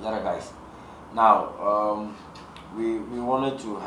other guys. Now, we wanted to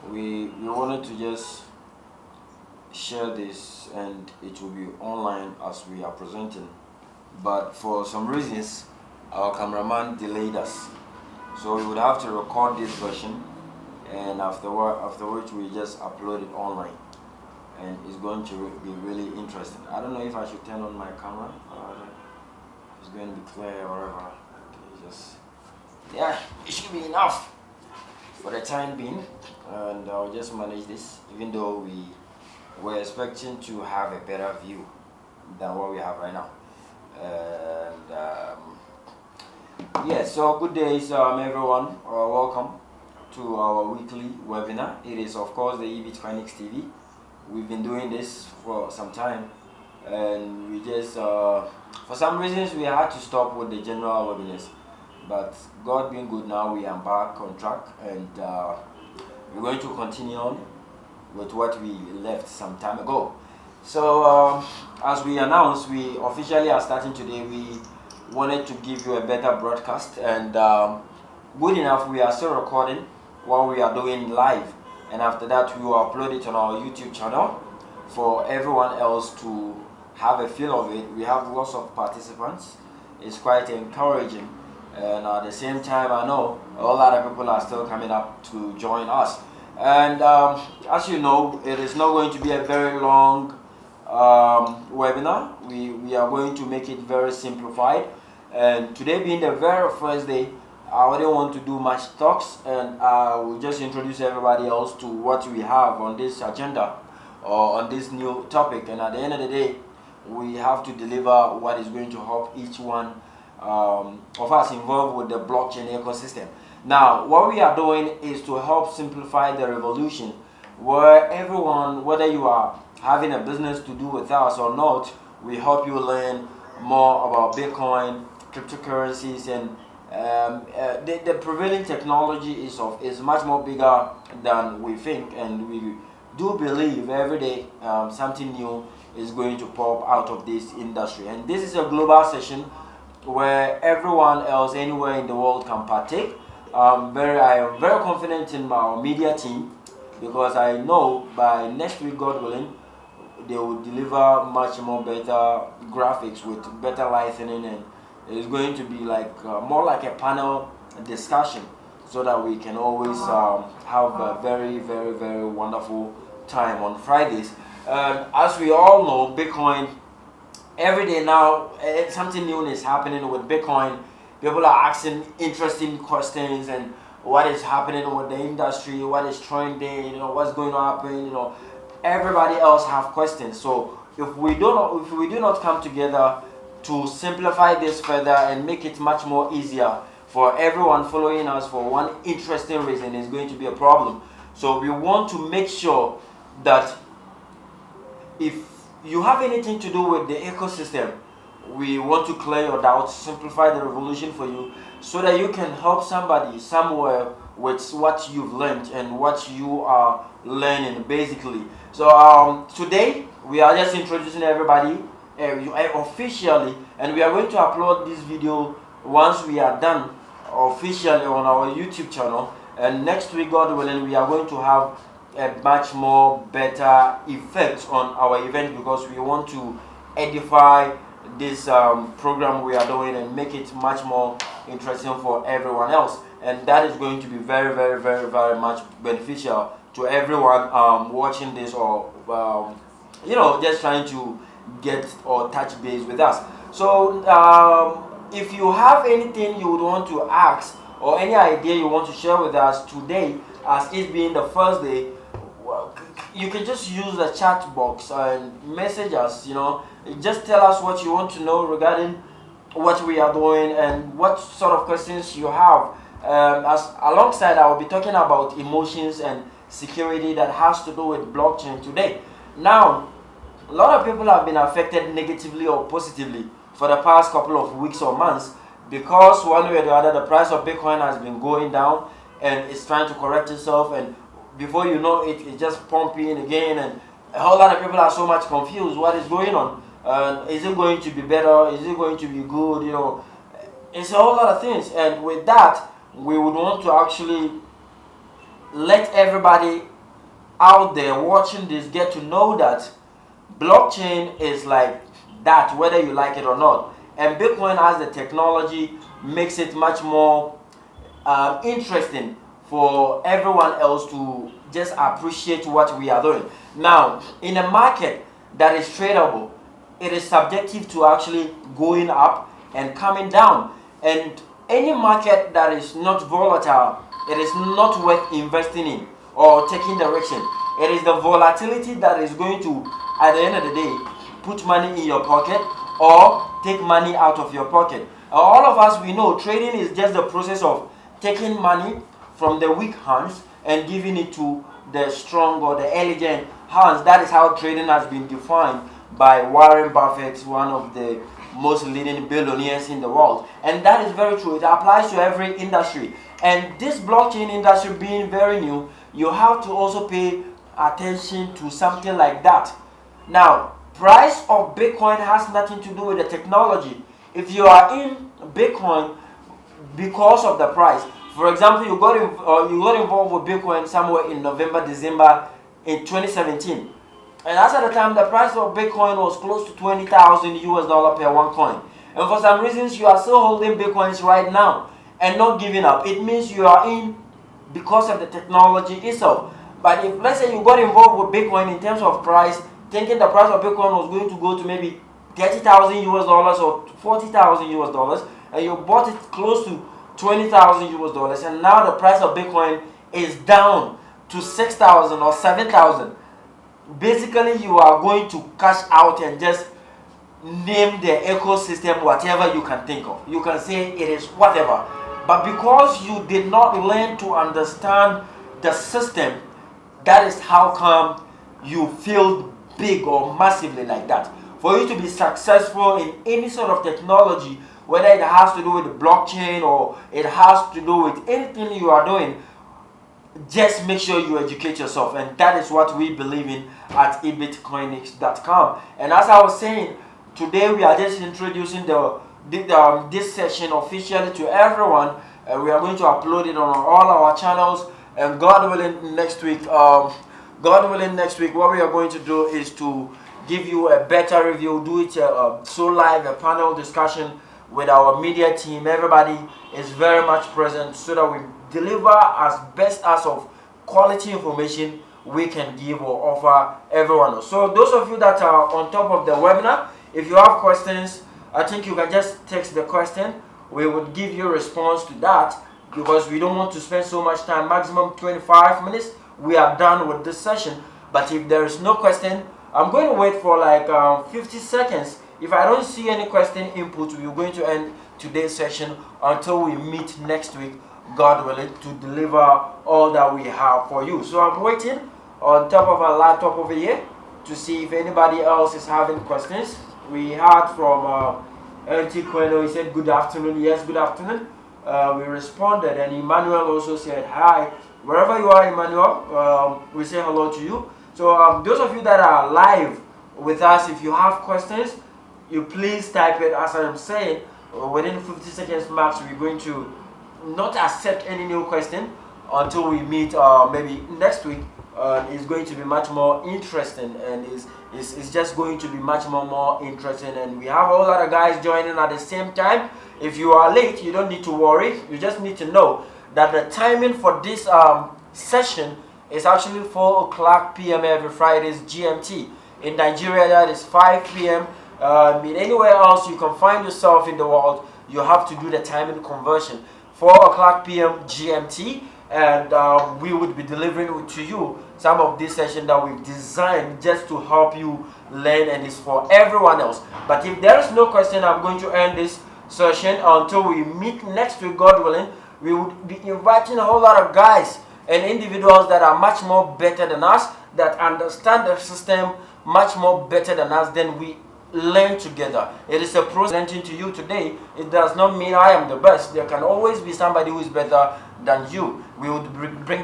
we wanted to just share this, and it will be online as we are presenting. But for some reasons, our cameraman delayed us, so we would have to record this version, and after which we just upload it online, and it's going to be really interesting. I don't know if I should turn on my camera or it's going to be clear or whatever. Yeah, it should be enough for the time being, and I'll just manage this, even though we were expecting to have a better view than what we have right now. And yeah, so good day, everyone. Welcome to our weekly webinar. It is, of course, the eBitcoinics TV. We've been doing this for some time, and we just for some reasons we had to stop with the general webinars, but God being good, now we are back on track, and we're going to continue on with what we left some time ago. So as we announced, we officially are starting today. We wanted to give you a better broadcast, and good enough, we are still recording what we are doing live, and after that we will upload it on our YouTube channel for everyone else to have a feel of it. We have lots of participants. It's quite encouraging, and at the same time, I know a lot of people are still coming up to join us. And as you know, it is not going to be a very long webinar. We are going to make it very simplified, and today being the very first day, I wouldn't want to do much talks, and I will just introduce everybody else to what we have on this agenda or on this new topic. And at the end of the day, we have to deliver what is going to help each one of us involved with the blockchain ecosystem. Now, what we are doing is to help simplify the revolution, where everyone, whether you are having a business to do with us or not, we help you learn more about Bitcoin, cryptocurrencies, and the prevailing technology is much more bigger than we think, and we do believe every day something new is going to pop out of this industry. And this is a global session where everyone else anywhere in the world can partake. I am very confident in our media team, because I know by next week, God willing, they will deliver much more better graphics with better lighting, and it's going to be like more like a panel discussion, so that we can always have a very, very, very wonderful time on Fridays. As we all know, Bitcoin, every day now something new is happening with Bitcoin. People are asking interesting questions, and what is happening with the industry, what is trending, what's going to happen, everybody else have questions. So if we do not come together to simplify this further and make it much more easier for everyone following us for one interesting reason, it's going to be a problem. So we want to make sure that if you have anything to do with the ecosystem, we want to clear your doubts, simplify the revolution for you, so that you can help somebody somewhere with what you've learned and what you are learning, basically. So today we are just introducing everybody officially, and we are going to upload this video once we are done officially on our YouTube channel. And next week, God willing, we are going to have a much more better effect on our event, because we want to edify this program we are doing and make it much more interesting for everyone else. And that is going to be very, very, very, very much beneficial to everyone watching this, or just trying to get or touch base with us. So if you have anything you would want to ask, or any idea you want to share with us today, as it being the first day, you can just use the chat box and message us. Just tell us what you want to know regarding what we are doing and what sort of questions you have. As alongside, I will be talking about emotions and security that has to do with blockchain today. Now, a lot of people have been affected negatively or positively for the past couple of weeks or months, because one way or the other, the price of Bitcoin has been going down, and it's trying to correct itself, and before you know it, it's just pumping again, and a whole lot of people are so much confused. What is going on? Is it going to be better? Is it going to be good? It's a whole lot of things, and with that, we would want to actually let everybody out there watching this get to know that blockchain is like that, whether you like it or not. And Bitcoin, as the technology, makes it much more interesting for everyone else to just appreciate what we are doing. Now, in a market that is tradable, it is subjective to actually going up and coming down. And any market that is not volatile, it is not worth investing in or taking direction. It is the volatility that is going to, at the end of the day, put money in your pocket or take money out of your pocket. All of us, we know trading is just the process of taking money from the weak hands and giving it to the strong or the elegant hands. That is how trading has been defined by Warren Buffett, one of the most leading billionaires in the world. And that is very true. It applies to every industry. And this blockchain industry being very new, you have to also pay attention to something like that. Now, price of Bitcoin has nothing to do with the technology. If you are in Bitcoin because of the price, for example, you got involved with Bitcoin somewhere in November, December in 2017. And as at the time, the price of Bitcoin was close to 20,000 US dollar per one coin. And for some reasons, you are still holding Bitcoins right now and not giving up. It means you are in because of the technology itself. But if, let's say, you got involved with Bitcoin in terms of price, thinking the price of Bitcoin was going to go to maybe 30,000 US dollars or 40,000 US dollars, and you bought it close to 20,000 US dollars, and now the price of Bitcoin is down to 6,000 or 7,000. Basically, you are going to cash out and just name the ecosystem whatever you can think of. You can say it is whatever. But because you did not learn to understand the system, that is how come you feel big or massively like that. For you to be successful in any sort of technology, whether it has to do with the blockchain or it has to do with anything you are doing, just make sure you educate yourself. And that is what we believe in at eBitcoinics.com. And as I was saying, today we are just introducing this session officially to everyone. We are going to upload it on all our channels, and God willing next week, what we are going to do is to give you a better review, do it so live, a panel discussion with our media team. Everybody is very much present so that we deliver as best as of quality information we can give or offer everyone. So those of you that are on top of the webinar, if you have questions, I think you can just text the question. We would give you a response to that, because we don't want to spend so much time, maximum 25 minutes. We are done with this session. But if there is no question, I'm going to wait for like 50 seconds. If I don't see any question input, we're going to end today's session until we meet next week, God willing, to deliver all that we have for you. So I'm waiting on top of our laptop over here to see if anybody else is having questions. We heard from QNA. He said good afternoon. Yes, good afternoon. We responded, and Emmanuel also said hi. Wherever you are, Emmanuel, we say hello to you. So those of you that are live with us, if you have questions, you please type it. As I'm saying, within 50 seconds max, we're going to not accept any new question until we meet maybe next week. It's going to be much more interesting, and it's just going to be much more interesting. And we have a whole lot of guys joining at the same time. If you are late, you don't need to worry. You just need to know that the timing for this session is actually 4 o'clock p.m. every Fridays GMT. In Nigeria, that is 5 p.m. In anywhere else you can find yourself in the world, you have to do the timing conversion. 4 o'clock p.m. GMT, and we would be delivering to you some of this session that we've designed just to help you learn, and it's for everyone else. But if there is no question, I'm going to end this session until we meet next week, God willing. We would be inviting a whole lot of guys and individuals that are much more better than us, that understand the system much more better than us. Then we learn together. It is a process. Presenting to you today, it does not mean I am the best. There can always be somebody who is better than you. We would bring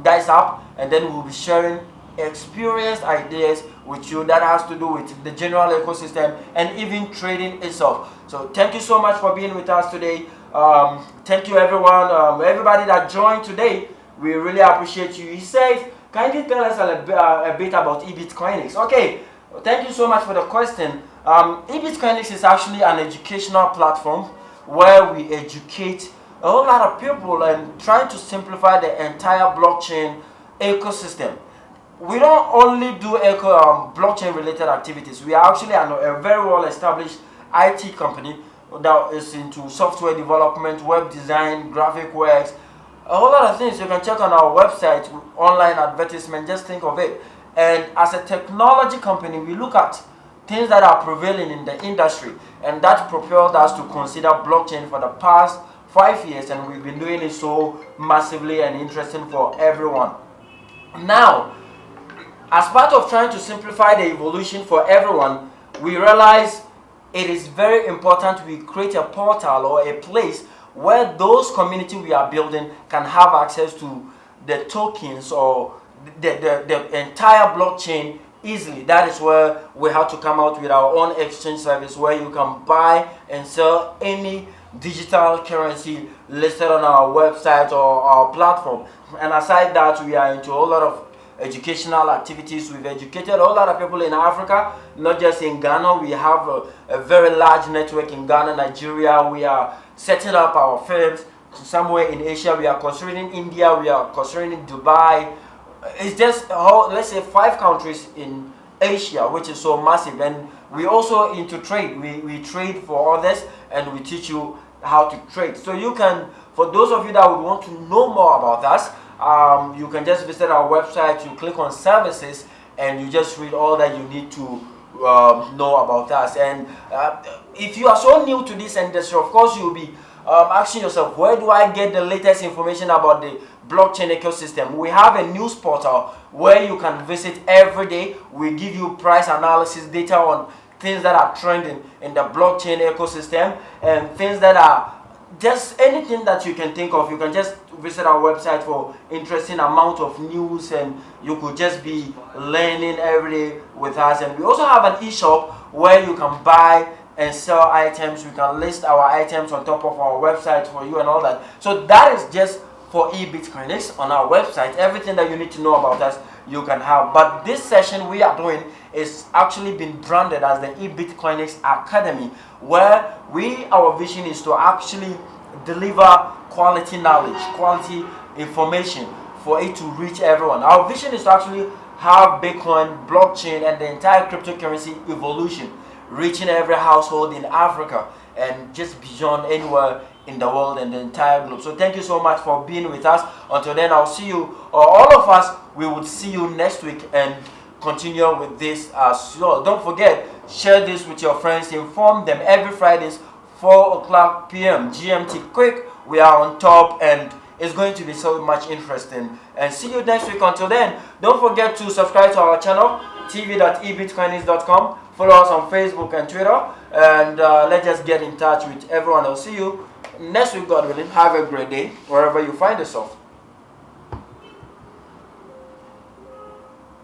guys up, and then we'll be sharing experienced ideas with you that has to do with the general ecosystem and even trading itself. So thank you so much for being with us today. Thank you everyone, everybody that joined today. We really appreciate you. He says, can you tell us a bit about eBitcoinics? Okay, thank you so much for the question. eBitcoinics is actually an educational platform where we educate a whole lot of people and trying to simplify the entire blockchain ecosystem. We don't only do blockchain related activities. We are actually a very well established IT company that is into software development, web design, graphic works, a whole lot of things. You can check on our website, online advertisement, just think of it. And as a technology company, we look at things that are prevailing in the industry, and that propelled us to consider blockchain for the past 5 years, and we've been doing it so massively and interesting for everyone. Now, as part of trying to simplify the evolution for everyone, we realize it is very important we create a portal or a place where those communities we are building can have access to the tokens or the entire blockchain easily. That is where we have to come out with our own exchange service where you can buy and sell any digital currency listed on our website or our platform. And aside that, we are into a whole lot of educational activities. We've educated a whole lot of people in Africa, not just in Ghana. We have a very large network in Ghana, Nigeria. We are setting up our firms somewhere in Asia. We are considering India. We are considering Dubai. It's just, let's say, 5 countries in Asia, which is so massive. And we also into trade. We trade for others, and we teach you how to trade. So you can, for those of you that would want to know more about us, you can just visit our website. You click on services, and you just read all that you need to know about us. And if you are so new to this industry, of course you'll be asking yourself, where do I get the latest information about the blockchain ecosystem? We have a news portal where you can visit every day. We give you price analysis data on things that are trending in the blockchain ecosystem and things that are just anything that you can think of. You can just visit our website for interesting amount of news, and you could just be learning every day with us. And we also have an e-shop where you can buy and sell items. We can list our items on top of our website for you and all that. So that is just for eBitcoinics on our website. Everything that you need to know about us, you can have. But this session we are doing is actually been branded as the eBitcoinicsAcademy, where our vision is to actually deliver quality knowledge, quality information for it to reach everyone. Our vision is to actually have Bitcoin, blockchain, and the entire cryptocurrency evolution reaching every household in Africa and just beyond anywhere in the world and the entire globe. So thank you so much for being with us. Until then, I'll see you, or all of us, we would see you next week and continue with this as well. Don't forget, share this with your friends, inform them every Fridays, 4 o'clock p.m. GMT. Quick, we are on top, and it's going to be so much interesting. And see you next week. Until then, don't forget to subscribe to our channel, tv.ebitcoinics.com. Follow us on Facebook and Twitter, and let's just get in touch with everyone. I'll see you next week, God willing. Have a great day wherever you find yourself.